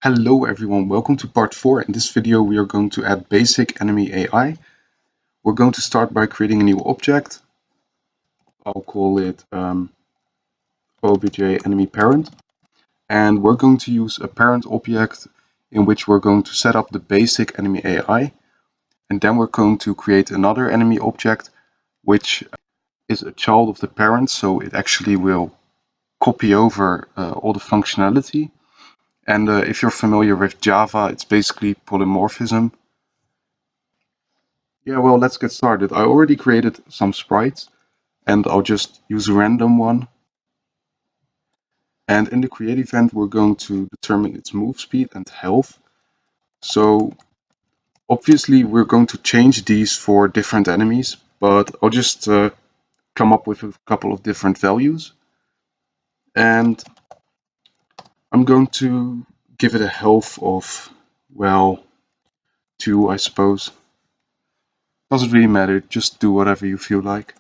Hello everyone, welcome to part 4. In this video we are going to add basic enemy AI. We're going to start by creating a new object. I'll call it obj enemy parent. And we're going to use a parent object in which we're going to set up the basic enemy AI. And then we're going to create another enemy object which is a child of the parent, so it actually will copy over all the functionality. And if you're familiar with Java, it's basically polymorphism. Yeah, well, let's get started. I already created some sprites and I'll just use a random one. And in the create event, we're going to determine its move speed and health. So obviously we're going to change these for different enemies, but I'll just come up with a couple of different values. And I'm going to give it a health of, well, 2, I suppose. Doesn't really matter, just do whatever you feel like.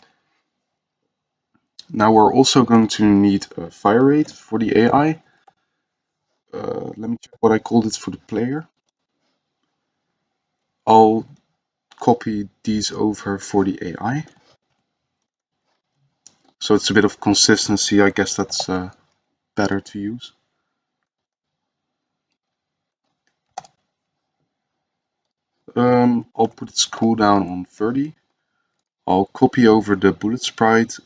Now we're also going to need a fire rate for the AI. Let me check what I called it for the player. I'll copy these over for the AI. So it's a bit of consistency, I guess that's better to use. I'll put its cooldown on 30. I'll copy over the bullet sprite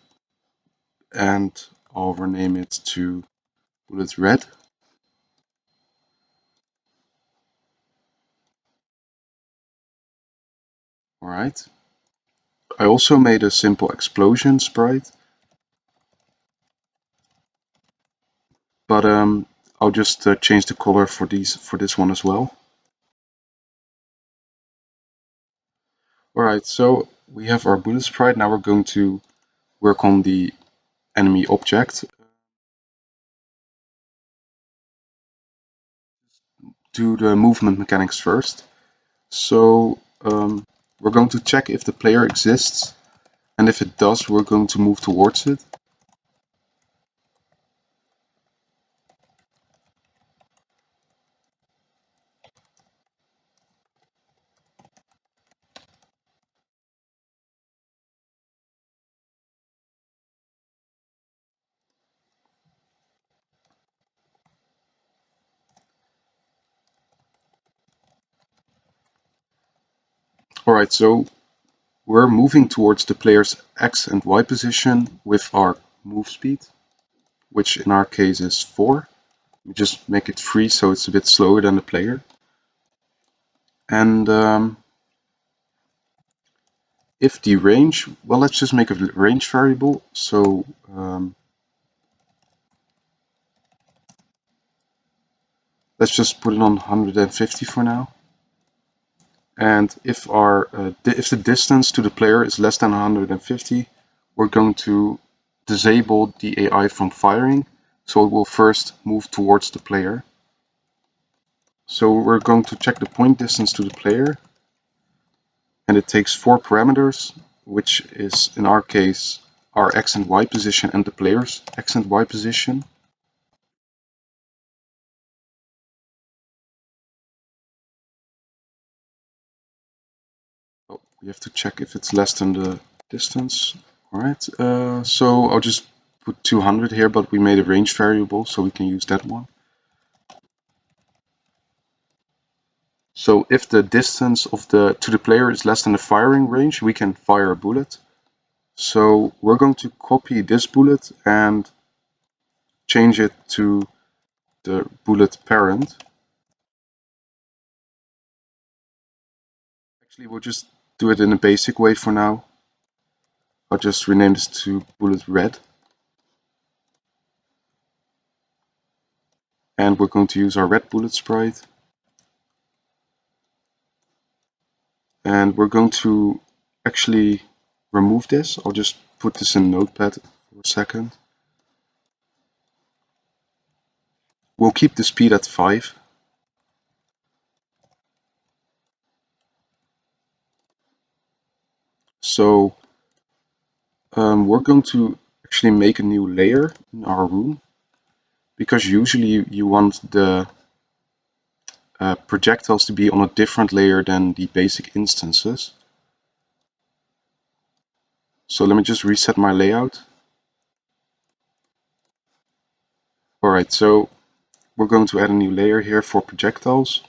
and I'll rename it to bullet red. Alright. I also made a simple explosion sprite. But I'll just change the color for this one as well. Alright, so we have our bullet sprite. Now we're going to work on the enemy object. Do the movement mechanics first. So we're going to check if the player exists, and if it does, we're going to move towards it. Alright, so we're moving towards the player's X and Y position with our move speed, which in our case is 4. We just make it 3 so it's a bit slower than the player. And if the range, well, let's just make a range variable. So let's just put it on 150 for now. And if if the distance to the player is less than 150, we're going to disable the AI from firing. So it will first move towards the player. So we're going to check the point distance to the player. And it takes 4 parameters, which is in our case our X and Y position and the player's X and Y position. Oh, we have to check if it's less than the distance. Alright, so I'll just put 200 here, but we made a range variable, so we can use that one. So if the distance of to the player is less than the firing range, we can fire a bullet. So we're going to copy this bullet and change it to the bullet parent. Actually, we'll just do it in a basic way for now. I'll just rename this to bullet red. And we're going to use our red bullet sprite. And we're going to actually remove this. I'll just put this in Notepad for a second. We'll keep the speed at 5. So we're going to actually make a new layer in our room, because usually you want the projectiles to be on a different layer than the basic instances. So let me just reset my layout. Alright, so we're going to add a new layer here for projectiles.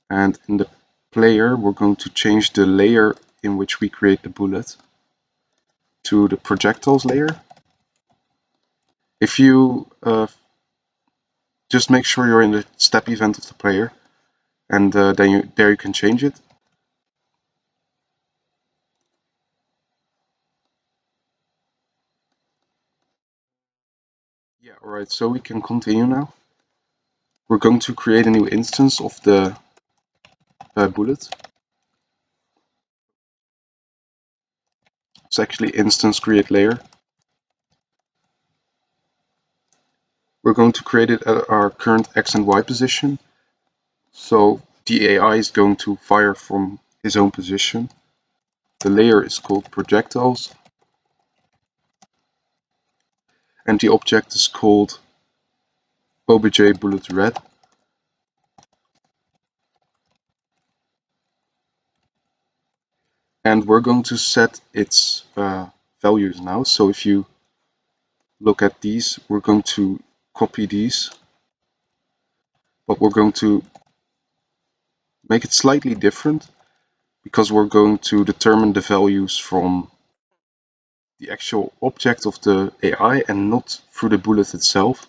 And in the player, we're going to change the layer in which we create the bullet to the projectiles layer. If you just make sure you're in the step event of the player, and then there you can change it. Yeah, alright, so we can continue now. We're going to create a new instance of the bullet. It's actually instance create layer. We're going to create it at our current X and Y position. So the AI is going to fire from his own position. The layer is called projectiles. And the object is called obj bullet red. And we're going to set its values now. So if you look at these, we're going to copy these, but we're going to make it slightly different because we're going to determine the values from the actual object of the AI and not through the bullet itself.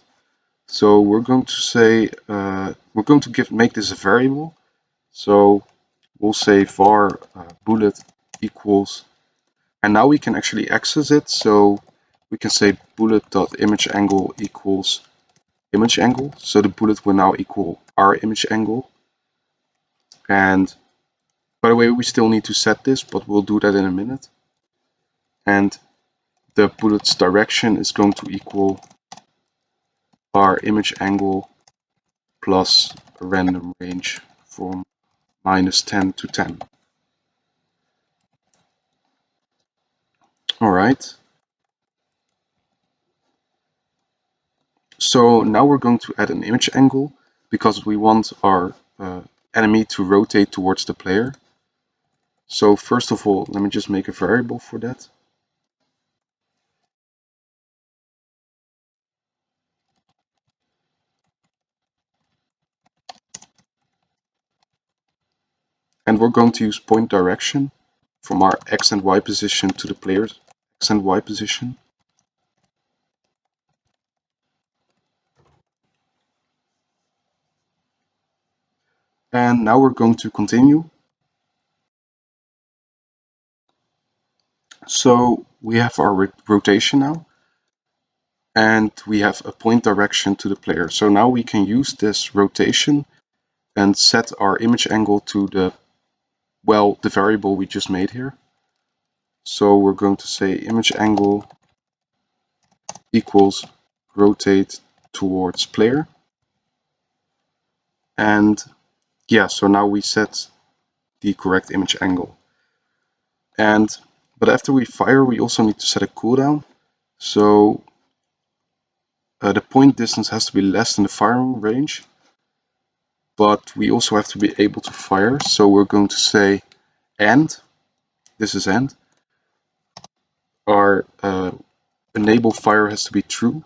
So we're going to say, we're going to make this a variable. So we'll say var bullet equals, and now we can actually access it. So we can say bullet.imageAngle equals image angle. So the bullet will now equal our image angle. And by the way, we still need to set this, but we'll do that in a minute. And the bullet's direction is going to equal our image angle plus a random range from -10 to 10. All right. So now we're going to add an image angle because we want our enemy to rotate towards the player. So first of all, let me just make a variable for that. And we're going to use point direction from our X and Y position to the player's X and Y position. And now we're going to continue. So we have our rotation now, and we have a point direction to the player. So now we can use this rotation and set our image angle to the variable we just made here. So we're going to say image angle equals rotate towards player. And yeah, so now we set the correct image angle. But after we fire, we also need to set a cooldown. So the point distance has to be less than the firing range, but we also have to be able to fire. So we're going to say and, this is and, our enable fire has to be true.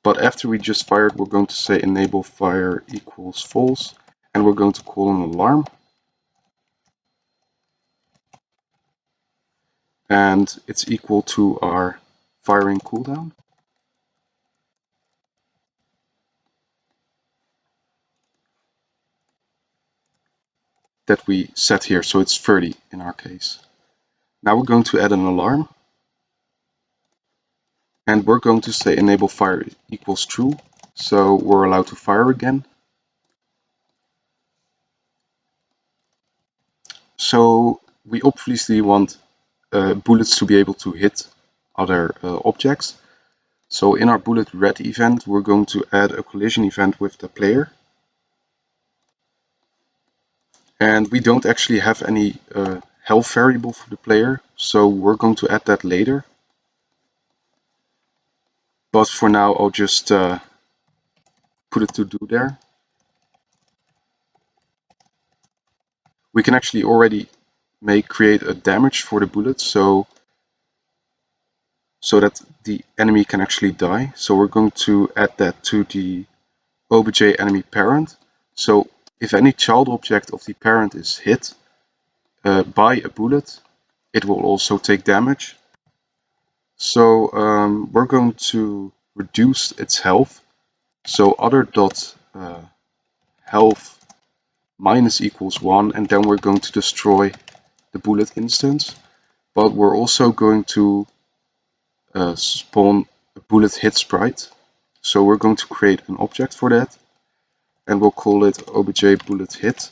But after we just fired, we're going to say enable fire equals false, and we're going to call an alarm. And it's equal to our firing cooldown. That we set here, so it's 30 in our case. Now we're going to add an alarm. And we're going to say enable fire equals true, so we're allowed to fire again. So we obviously want bullets to be able to hit other objects. So in our bullet red event, we're going to add a collision event with the player. And we don't actually have any health variable for the player, so we're going to add that later. But for now, I'll just put it to do there. We can actually already create a damage for the bullet, so that the enemy can actually die. So we're going to add that to the obj enemy parent. So if any child object of the parent is hit by a bullet, it will also take damage. So we're going to reduce its health. So other dot health minus equals 1, and then we're going to destroy the bullet instance. But we're also going to spawn a bullet hit sprite. So we're going to create an object for that, and we'll call it obj bullet hit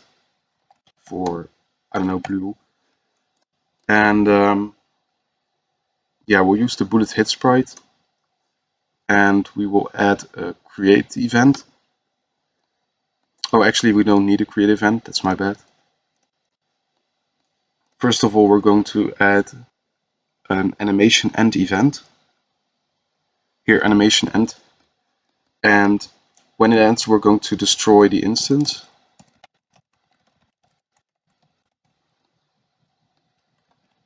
for, I don't know, blue. And yeah, we'll use the bullet hit sprite, and we will add a create event. Oh, actually, we don't need a create event. That's my bad. First of all, we're going to add an animation end event. Here, animation end. And when it ends, we're going to destroy the instance.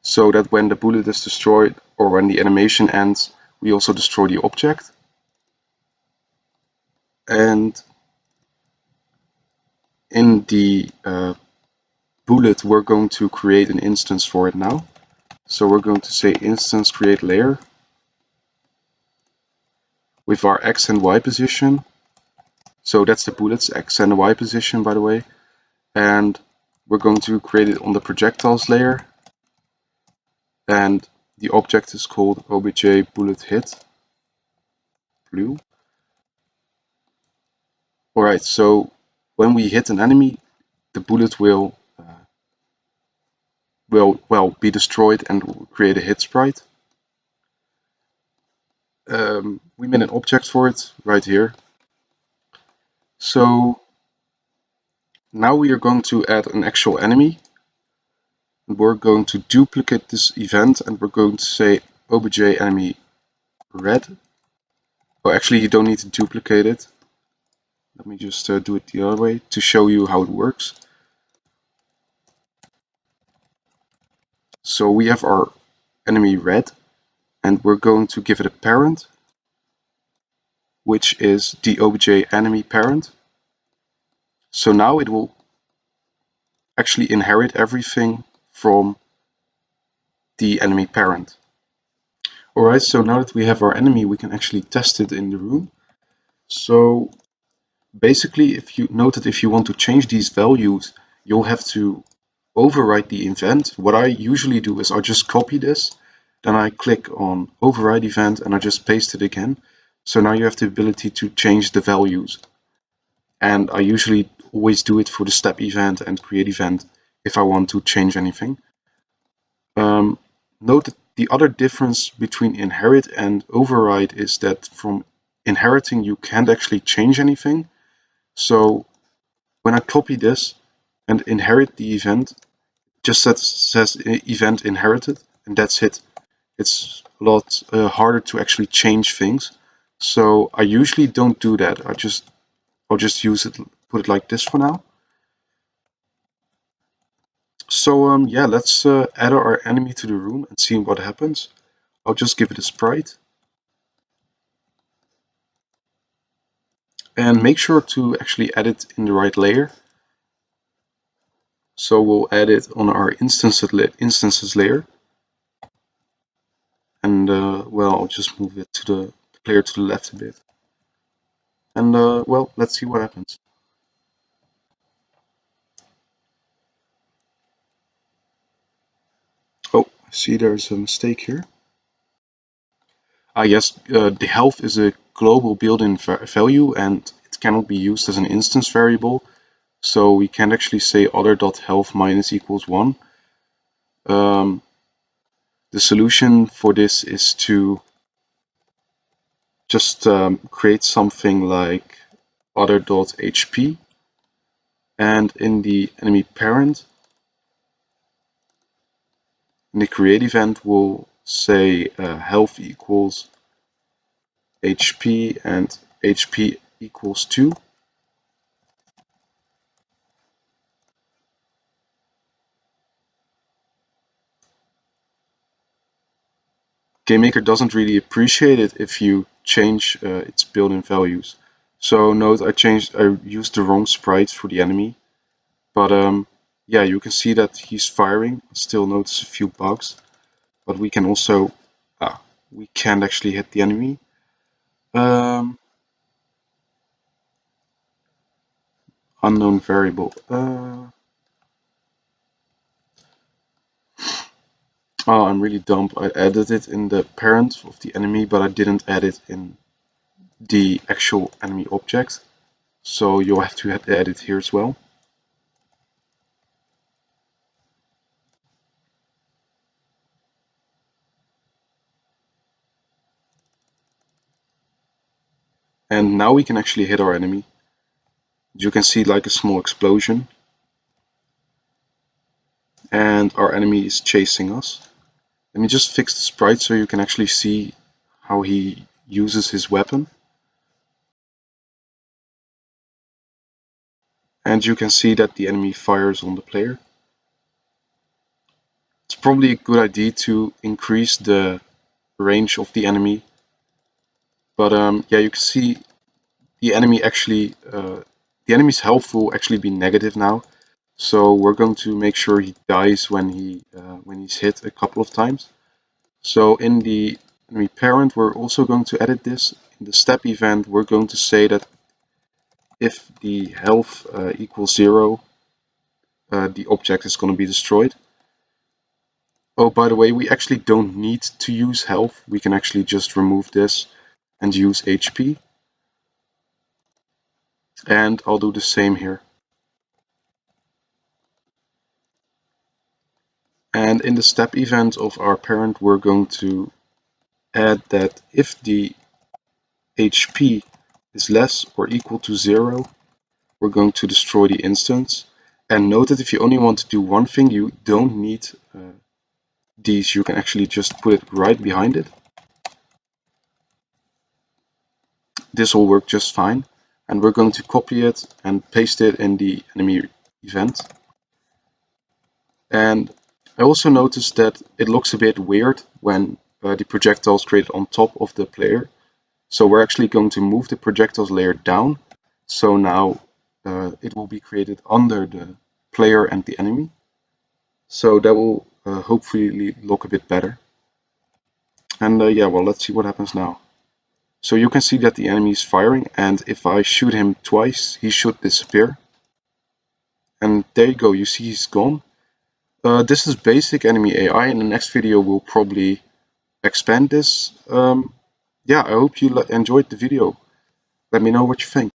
So that when the bullet is destroyed, or when the animation ends, we also destroy the object. And in the bullet, we're going to create an instance for it now. So we're going to say instance create layer with our X and Y position. So that's the bullet's X and Y position, by the way. And we're going to create it on the projectiles layer. And the object is called obj bullet hit blue. Alright, so when we hit an enemy, the bullet will be destroyed and create a hit sprite. We made an object for it right here. So now we are going to add an actual enemy. We're going to duplicate this event, and we're going to say obj enemy red. Oh, actually, you don't need to duplicate it. Let me just do it the other way to show you how it works. So we have our enemy red, and we're going to give it a parent, which is the obj enemy parent. So now it will actually inherit everything from the enemy parent. Alright, so now that we have our enemy, we can actually test it in the room. So basically, if you note that if you want to change these values, you'll have to overwrite the event. What I usually do is I just copy this, then I click on override event, and I just paste it again. So now you have the ability to change the values. And I usually always do it for the step event and create event if I want to change anything. Note that the other difference between inherit and override is that from inheriting you can't actually change anything. So when I copy this and inherit the event, just says event inherited, and that's it. It's a lot harder to actually change things. So I usually don't do that. I'll just use it, put it like this for now. So yeah, let's add our enemy to the room and see what happens. I'll just give it a sprite. And make sure to actually add it in the right layer. So we'll add it on our instances layer. And well, I'll just move it to the layer to the left a bit. And well, let's see what happens. Oh, I see there's a mistake here. Yes, the health is a global built-in value, and it cannot be used as an instance variable. So we can't actually say other.health minus equals 1. The solution for this is to just create something like other.hp, and in the enemy parent, In the create event, we'll say health equals HP and HP equals 2. GameMaker doesn't really appreciate it if you change its built-in values. So note I used the wrong sprites for the enemy, but yeah, you can see that he's firing. Still notice a few bugs, but we can also we can't actually hit the enemy. Unknown variable. Oh, I'm really dumb. I added it in the parent of the enemy, but I didn't add it in the actual enemy object. So you'll have to add it here as well. And now we can actually hit our enemy. You can see like a small explosion. And our enemy is chasing us. Let me just fix the sprite so you can actually see how he uses his weapon. And you can see that the enemy fires on the player. It's probably a good idea to increase the range of the enemy. But yeah, you can see the enemy actually, the enemy's health will actually be negative now. So we're going to make sure he dies when he's hit a couple of times. So in the enemy parent, we're also going to edit this. In the step event, we're going to say that if the health equals 0, the object is going to be destroyed. Oh, by the way, we actually don't need to use health. We can actually just remove this and use HP. And I'll do the same here. And in the step event of our parent, we're going to add that if the HP is less or equal to 0, we're going to destroy the instance. And note that if you only want to do one thing, you don't need these. You can actually just put it right behind it. This will work just fine. And we're going to copy it and paste it in the enemy event. And I also noticed that it looks a bit weird when the projectile is created on top of the player. So we're actually going to move the projectiles layer down. So now it will be created under the player and the enemy. So that will hopefully look a bit better. And yeah, well, let's see what happens now. So you can see that the enemy is firing, and if I shoot him twice, he should disappear. And there you go, you see he's gone. This is basic enemy AI. In the next video, we'll probably expand this. Yeah, I hope you enjoyed the video. Let me know what you think.